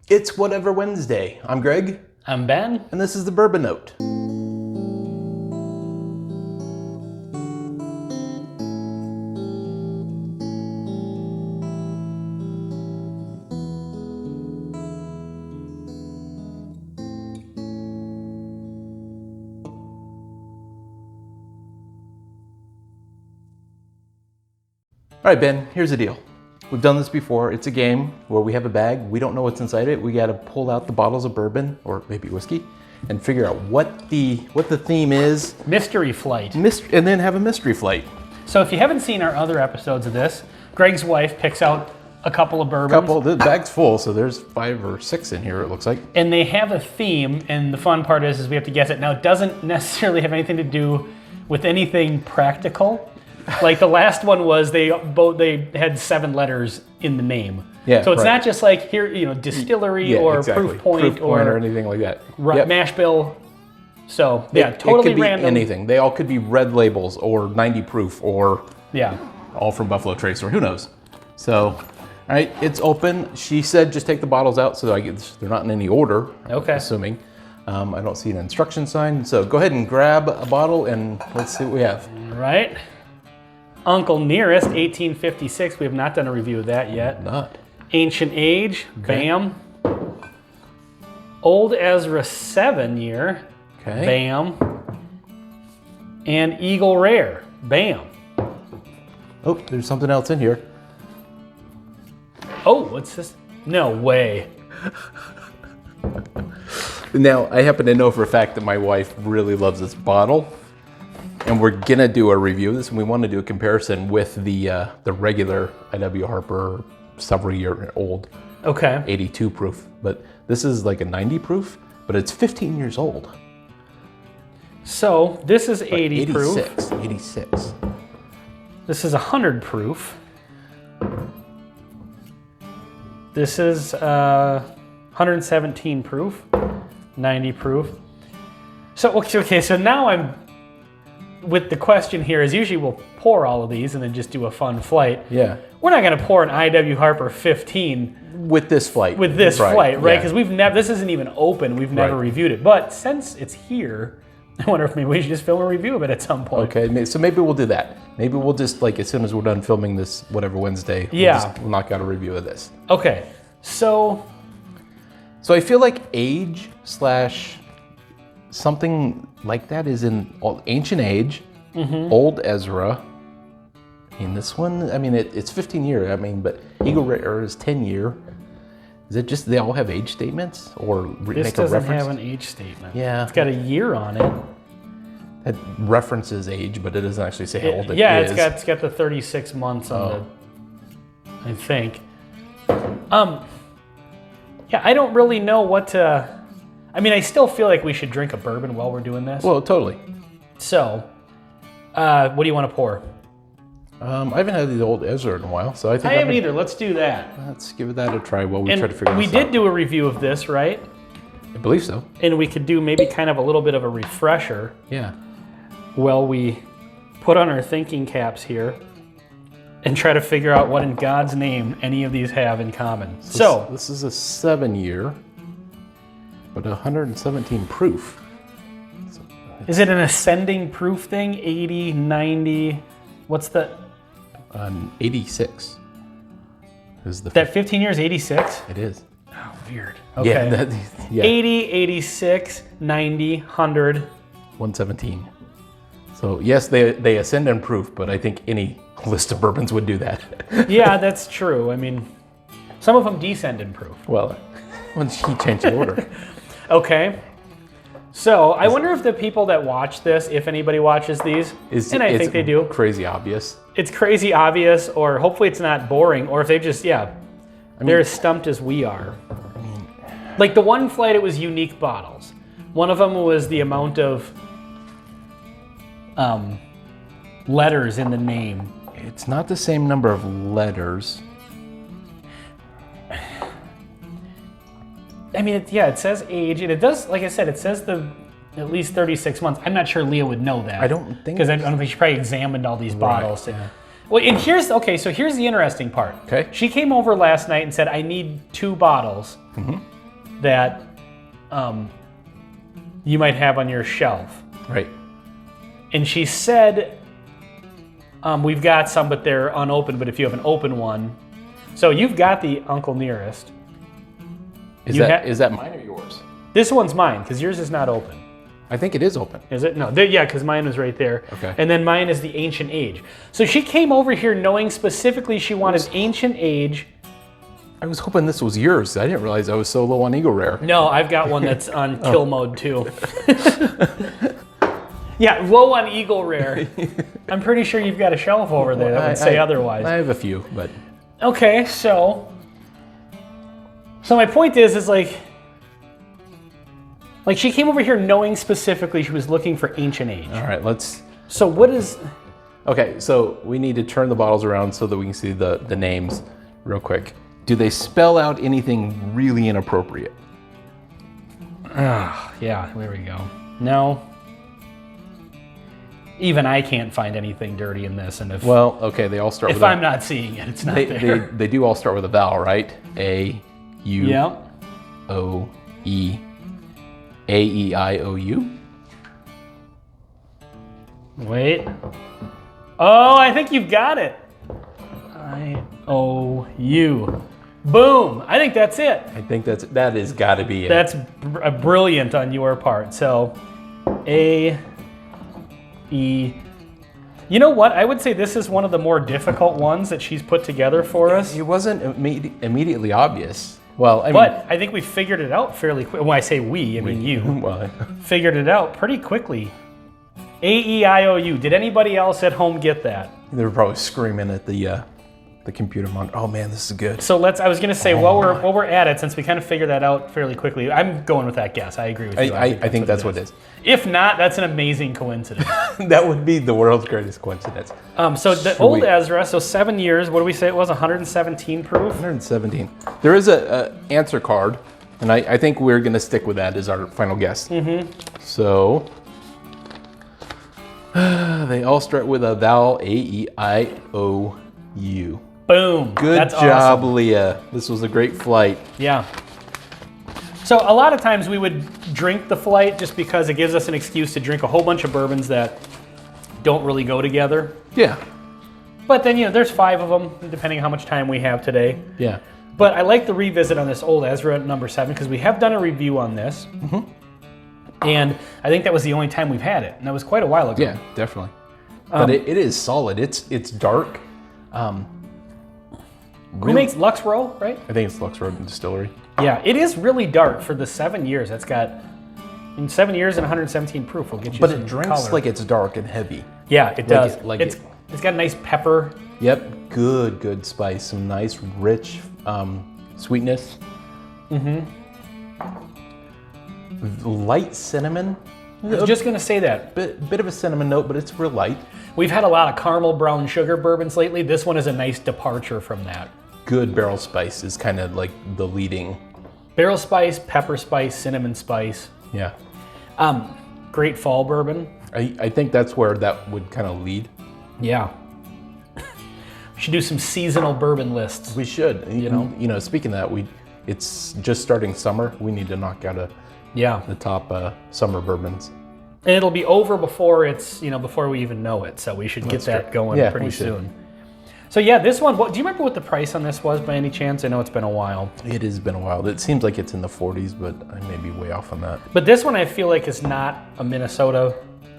It's Whatever Wednesday. I'm Greg. I'm Ben. And this is the Bourbon Note. All right, Ben, here's the deal. We've done this before. It's a game where we have a bag. We don't know what's inside it. We got to pull out the bottles of bourbon or maybe whiskey and figure out what the theme is. Mystery flight. And then have a mystery flight. So if you haven't seen our other episodes of this, Greg's wife picks out a couple of bourbons. The bag's full, so there's 5 or 6 in here, it looks like. And they have a theme, and the fun part is we have to guess it. Now, it doesn't necessarily have anything to do with anything practical. Like the last one was they had 7 letters in the name. Yeah. So it's not just like here, distillery or exactly. proof point or anything like that. Mash bill. So totally it could be random. Anything. They all could be red labels or 90 proof or all from Buffalo Trace or who knows. So, all right, it's open. She said just take the bottles out, so they're not in any order. Okay. I'm assuming. I don't see an instruction sign. So go ahead and grab a bottle and let's see what we have. All right. Uncle Nearest, 1856. We have not done a review of that yet. Not. Ancient Age, Bam. Old Ezra 7 year, Okay. Bam. And Eagle Rare, Bam. Oh, there's something else in here. Oh, what's this? No way. Now, I happen to know for a fact that my wife really loves this bottle. And we're gonna do a review of this, and we want to do a comparison with the regular I.W. Harper several year old, 82 proof. But this is like a 90 proof, but it's 15 years old. So this is 80 proof. 86. This is 100 proof. This is 117 proof, 90 proof. So okay, so now I'm. With the question here is usually we'll pour all of these and then just do a fun flight. Yeah. We're not going to pour an I.W. Harper 15 with this flight. With this flight, right? Because Yeah. this isn't even open. We've never reviewed it. But since it's here, I wonder if maybe we should just film a review of it at some point. Okay, so maybe we'll do that. Maybe we'll just as soon as we're done filming this Whatever Wednesday, we'll knock out a review of this. Okay, so I feel like age / something like that is in Ancient Age, Old Ezra. I mean, this one, it's 15 year. But Eagle Rare is 10 year. Is it just they all have age statements or this make a doesn't reference? have an age statement. Yeah, it's got a year on it. It references age, but it doesn't actually say how old it is. Yeah, it's got the 36 months on I think. Yeah, I don't really know what to. I still feel like we should drink a bourbon while we're doing this. Well, totally. So, what do you want to pour? I haven't had the Old Ezra in a while, so I think I haven't either. Let's do that. Let's give that a try while we try to figure this out. We did do a review of this, right? I believe so. And we could do maybe kind of a little bit of a refresher. Yeah. While we put on our thinking caps here and try to figure out what in God's name any of these have in common. So this is a 7 year, but 117 proof. Is it an ascending proof thing? 80, 90, what's the? 86 is the. That 15 years, 86? It is. Oh, weird. Okay. Yeah. 80, 86, 90, 100. 117. So yes, they ascend in proof, but I think any list of bourbons would do that. Yeah, that's true. Some of them descend in proof. Well, once he changed the order. Okay. So I wonder if the people that watch this, if anybody watches these, and I think they do. Crazy obvious. It's crazy obvious, or hopefully it's not boring, or if they just, they're as stumped as we are. Like the one flight, it was unique bottles. One of them was the amount of letters in the name. It's not the same number of letters. It says age, and it does, like I said, it says at least 36 months. I'm not sure Leah would know that. I don't think. Because I don't think she probably examined all these bottles. Yeah. Well, and here's the interesting part. Okay. She came over last night and said, I need 2 bottles. Mm-hmm. that you might have on your shelf. Right. And she said, we've got some, but they're unopened, but if you have an open one. So you've got the Uncle Nearest. Is that mine or yours? This one's mine, because yours is not open. I think it is open. Is it? No, yeah, because mine was right there. Okay. And then mine is the Ancient Age. So she came over here knowing specifically she wanted Ancient Age. I was hoping this was yours. I didn't realize I was so low on Eagle Rare. No, I've got one that's on kill mode too. Yeah, low on Eagle Rare. I'm pretty sure you've got a shelf over there that would say otherwise. I have a few, but... Okay, so my point is like she came over here knowing specifically she was looking for Ancient Age. All right, let's... So what is... Okay, so we need to turn the bottles around so that we can see the names real quick. Do they spell out anything really inappropriate? Yeah, there we go. No. Even I can't find anything dirty in this, and if they all start with... If I'm not seeing it, it's not there. They do all start with a vowel, right? A, U, Yep. O, E, A, E, I, O, U. Wait. Oh, I think you've got it. I, O, U. Boom. I think that's it. I think that has got to be it. That's brilliant on your part. So, A, E. You know what? I would say this is one of the more difficult ones that she's put together for us. It wasn't immediately obvious. Well, but I think we figured it out fairly quick. When I say we, I mean you. Well, figured it out pretty quickly. A-E-I-O-U. Did anybody else at home get that? they were probably screaming at the computer monitor. Oh man, this is good. So I was gonna say, while we're at it, since we kind of figured that out fairly quickly, I'm going with that guess. I agree with you. I think that's what it is. If not, that's an amazing coincidence. That would be the world's greatest coincidence. So the old Ezra, so 7 years, what do we say it was, 117 proof? 117. There is a answer card, and I think we're gonna stick with that as our final guess. Mm-hmm. So, they all start with a vowel, A-E-I-O-U. Boom. Good That's job, awesome. Leah. This was a great flight. Yeah. So a lot of times we would drink the flight just because it gives us an excuse to drink a whole bunch of bourbons that don't really go together. Yeah. But then, there's 5 of them, depending on how much time we have today. Yeah. But I like the revisit on this old Ezra number 7 because we have done a review on this. Mm-hmm. And I think that was the only time we've had it. And that was quite a while ago. Yeah, definitely. But it is solid. It's dark. Who makes Lux Row, right? I think it's Lux Road Distillery. Yeah, it is really dark for the 7 years. That's got, in 7 years and 117 proof will get you But some it drinks color. like it's dark and heavy. Yeah, it does. It's got a nice pepper. Yep, good spice. Some nice, rich sweetness. Mm-hmm. Light cinnamon. I was just going to say that. Bit of a cinnamon note, but it's real light. We've had a lot of caramel brown sugar bourbons lately. This one is a nice departure from that. Good barrel spice is kind of like the leading. Barrel spice, pepper spice, cinnamon spice. Yeah. Great fall bourbon. I think that's where that would kind of lead. Yeah. We should do some seasonal bourbon lists. We should. Speaking of that, it's just starting summer. We need to knock out the top summer bourbons. And it'll be over before it's, before we even know it. So we should get that going pretty soon. So yeah, this one, do you remember what the price on this was by any chance? I know it's been a while. It has been a while. It seems like it's in the 40s, but I may be way off on that. But this one I feel like is not a Minnesota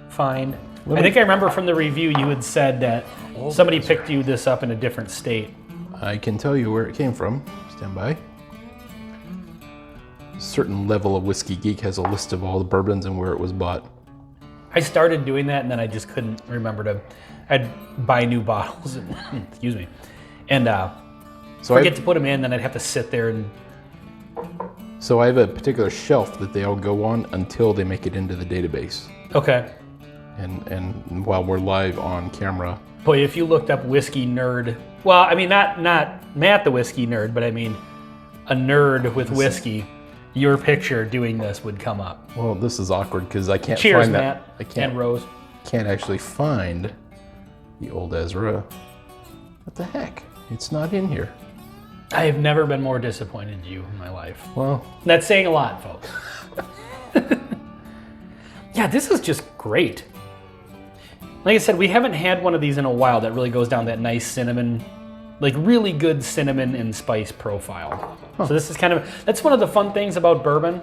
find. I think I remember from the review you had said that somebody picked you this up in a different state. I can tell you where it came from. Stand by. A certain level of Whiskey Geek has a list of all the bourbons and where it was bought. I started doing that and then I just couldn't remember I'd buy new bottles and excuse me, and forget to put them in. Then I'd have to sit there and. So I have a particular shelf that they all go on until they make it into the database. Okay. And while we're live on camera. Boy, if you looked up Whiskey Nerd, well, I mean not Matt the Whiskey Nerd, but I mean a nerd with whiskey. Your picture doing this would come up. Well, this is awkward because I can't Cheers, find Matt. that. And Rose. Can't actually find the old Ezra. What the heck? It's not in here. I have never been more disappointed in you in my life. Well, That's saying a lot, folks. Yeah, this is just great. Like I said, we haven't had one of these in a while that really goes down that nice cinnamon, like really good cinnamon and spice profile. Huh. So this is kind of, that's one of the fun things about bourbon.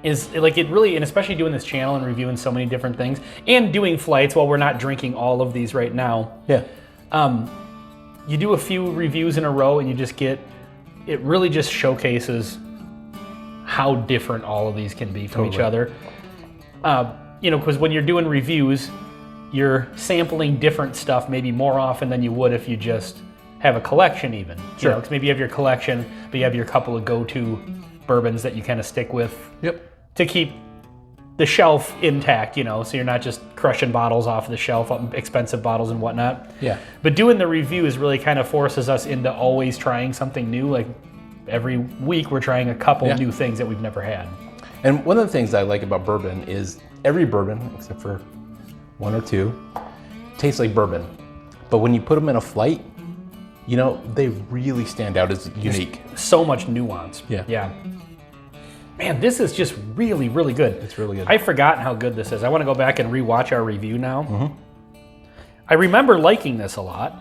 Is like it really, and especially doing this channel and reviewing so many different things and doing flights while we're not drinking all of these right now. Yeah. You do a few reviews in a row and you just get, it really just showcases how different all of these can be from each other. You know, because when you're doing reviews, you're sampling different stuff maybe more often than you would if you just have a collection even. Sure. You know, because maybe you have your collection, but you have your couple of go-to bourbons that you kind of stick with. Yep. To keep the shelf intact, you know, so you're not just crushing bottles off the shelf, expensive bottles and whatnot. Yeah. But doing the reviews really kind of forces us into always trying something new. Like every week we're trying a couple new things that we've never had. And one of the things I like about bourbon is every bourbon, except for one or two, tastes like bourbon. But when you put them in a flight, you know, they really stand out as unique. So much nuance. Yeah. Yeah. Man, this is just really, really good. It's really good. I've forgotten how good this is. I want to go back and rewatch our review now. I remember liking this a lot.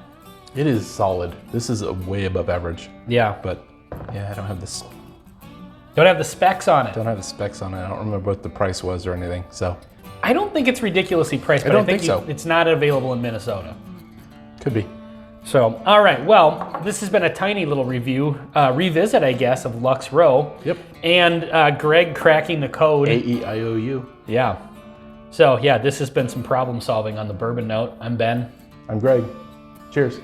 It is solid. This is way above average. Yeah. But yeah, I don't have this. Don't have the specs on it. Don't have the specs on it. I don't remember what the price was or anything. So I don't think it's ridiculously priced, but I think so. It's not available in Minnesota. Could be. So, all right. Well, this has been a tiny little review, revisit, I guess, of Lux Row. Yep. And Greg cracking the code. AEIOU. Yeah. So, yeah, this has been some problem solving on the Bourbon Note. I'm Ben. I'm Greg. Cheers.